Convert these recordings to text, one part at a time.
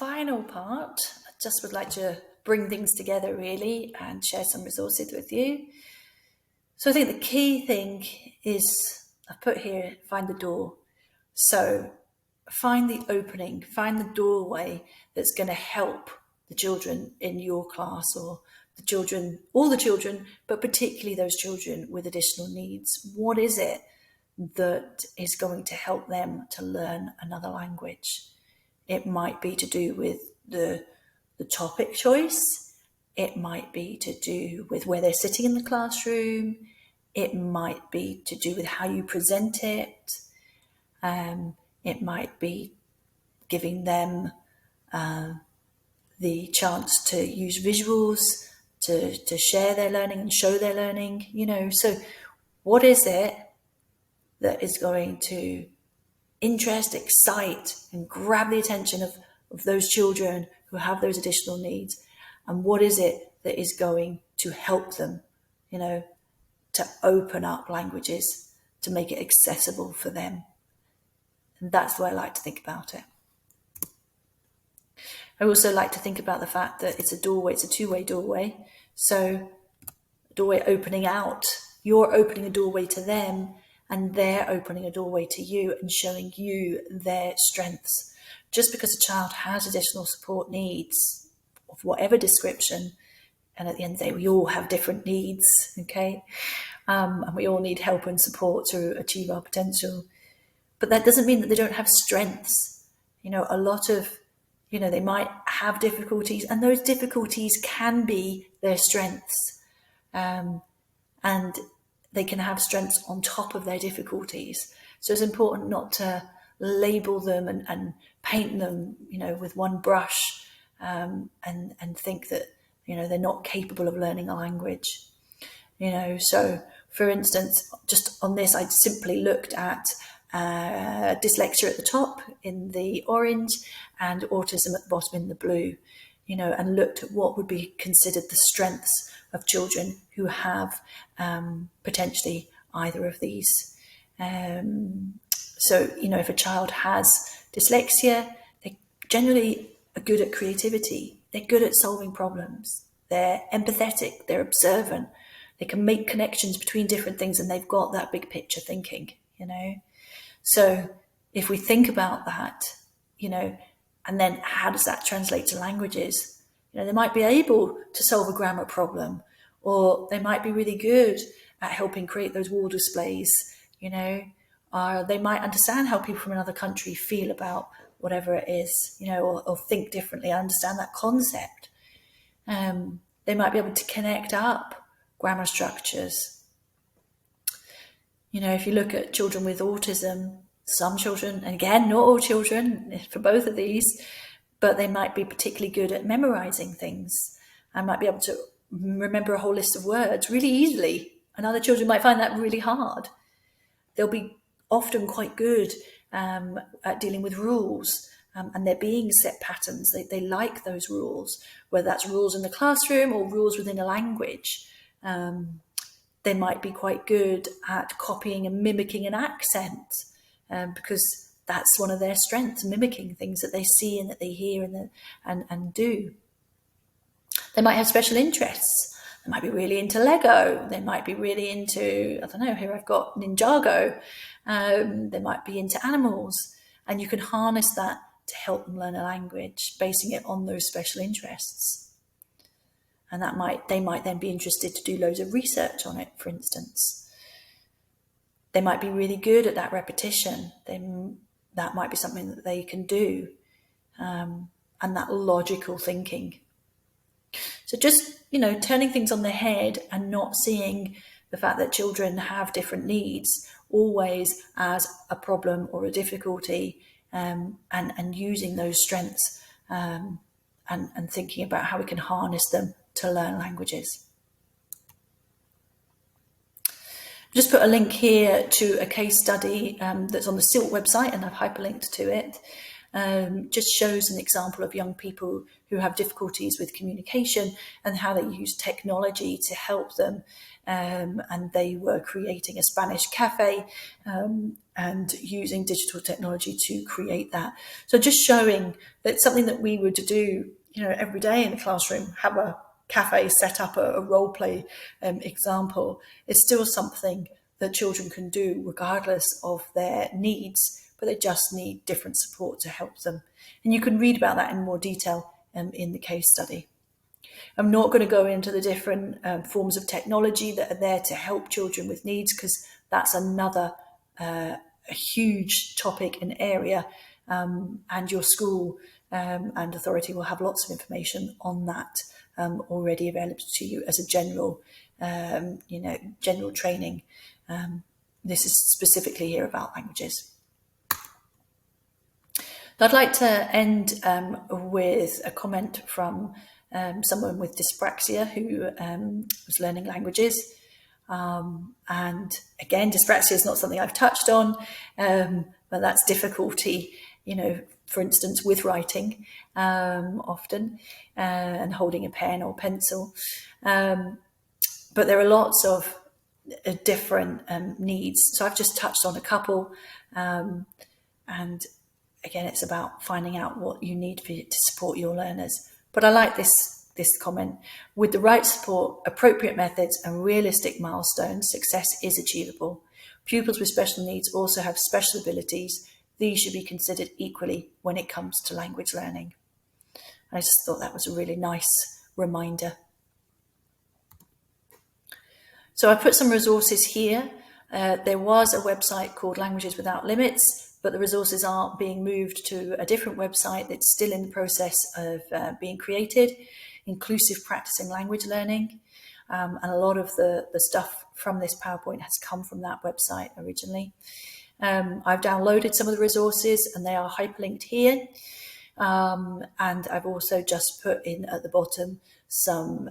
final part, I just would like to bring things together really and share some resources with you. So I think the key thing is, I've put here, find the door. So find the opening, find the doorway that's going to help the children in your class, or the children, all the children, but particularly those children with additional needs. What is it that is going to help them to learn another language? It might be to do with the topic choice. It might be to do with where they're sitting in the classroom. It might be to do with how you present it. It might be giving them the chance to use visuals to share their learning and show their learning, So what is it that is going to interest, excite, and grab the attention of those children who have those additional needs? And what is it that is going to help them, to open up languages, to make it accessible for them? And that's the way I like to think about it. I also like to think about the fact that it's a doorway, it's a two-way doorway. So doorway opening out, you're opening a doorway to them, and they're opening a doorway to you and showing you their strengths. Just because a child has additional support needs of whatever description, and at the end of the day, we all have different needs, okay? And we all need help and support to achieve our potential. But that doesn't mean that they don't have strengths. A lot of, they might have difficulties, and those difficulties can be their strengths. And they can have strengths on top of their difficulties. So it's important not to label them and paint them, with one brush, and think that, they're not capable of learning a language. So for instance, just on this, I simply looked at dyslexia at the top in the orange and autism at the bottom in the blue, and looked at what would be considered the strengths of children who have potentially either of these. So, if a child has dyslexia, they generally are good at creativity. They're good at solving problems. They're empathetic. They're observant. They can make connections between different things, and they've got that big picture thinking, So if we think about that, and then how does that translate to languages? They might be able to solve a grammar problem, or they might be really good at helping create those wall displays, or they might understand how people from another country feel about whatever it is, or think differently, understand that concept. They might be able to connect up grammar structures. If you look at children with autism, some children, and again, not all children for both of these, but they might be particularly good at memorizing things and might be able to remember a whole list of words really easily. And other children might find that really hard. They'll be often quite good at dealing with rules, and there being set patterns. They like those rules, whether that's rules in the classroom or rules within a language. They might be quite good at copying and mimicking an accent, because that's one of their strengths, mimicking things that they see and that they hear and do. They might have special interests. They might be really into Lego. They might be really into, here I've got Ninjago. They might be into animals. And you can harness that to help them learn a language, basing it on those special interests. And they might then be interested to do loads of research on it, for instance. They might be really good at that repetition. That might be something that they can do. And that logical thinking. So just, turning things on their head and not seeing the fact that children have different needs always as a problem or a difficulty, and using those strengths, and thinking about how we can harness them to learn languages. Just put a link here to a case study that's on the SILT website, and I've hyperlinked to it. just shows an example of young people who have difficulties with communication and how they use technology to help them. And they were creating a Spanish cafe and using digital technology to create that. So just showing that it's something that we would do, every day in the classroom, have a cafe set up, a role play example. It's still something that children can do regardless of their needs, but they just need different support to help them. And you can read about that in more detail in the case study. I'm not going to go into the different forms of technology that are there to help children with needs, because that's another a huge topic and area, and your school and authority will have lots of information on that already available to you as a general, general training. This is specifically here about languages. I'd like to end with a comment from someone with dyspraxia who was learning languages. And again, dyspraxia is not something I've touched on, but that's difficulty, for instance, with writing often and holding a pen or pencil. But there are lots of different needs. So I've just touched on a couple. And again, it's about finding out what you need to support your learners. But I like this comment. With the right support, appropriate methods and realistic milestones, success is achievable. Pupils with special needs also have special abilities. These should be considered equally when it comes to language learning. I just thought that was a really nice reminder. So I put some resources here. There was a website called Languages Without Limits, but the resources are being moved to a different website that's still in the process of being created, Inclusive Practicing Language Learning. And a lot of the stuff from this PowerPoint has come from that website originally. I've downloaded some of the resources and they are hyperlinked here. And I've also just put in at the bottom some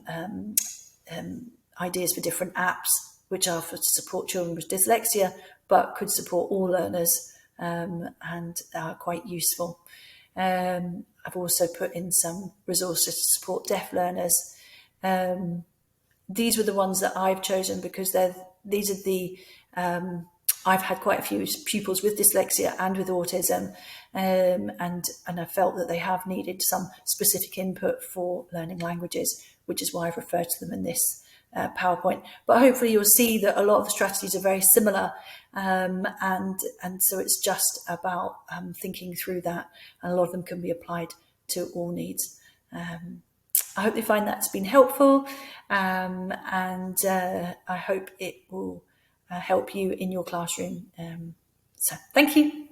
ideas for different apps, which are for to support children with dyslexia, but could support all learners and are quite useful. I've also put in some resources to support deaf learners. These were the ones that I've chosen because these are the I've had quite a few pupils with dyslexia and with autism, and I felt that they have needed some specific input for learning languages, which is why I've referred to them in this PowerPoint. But hopefully you'll see that a lot of the strategies are very similar, and so it's just about thinking through that, and a lot of them can be applied to all needs. I hope you find that's been helpful, and I hope it will help you in your classroom. So thank you.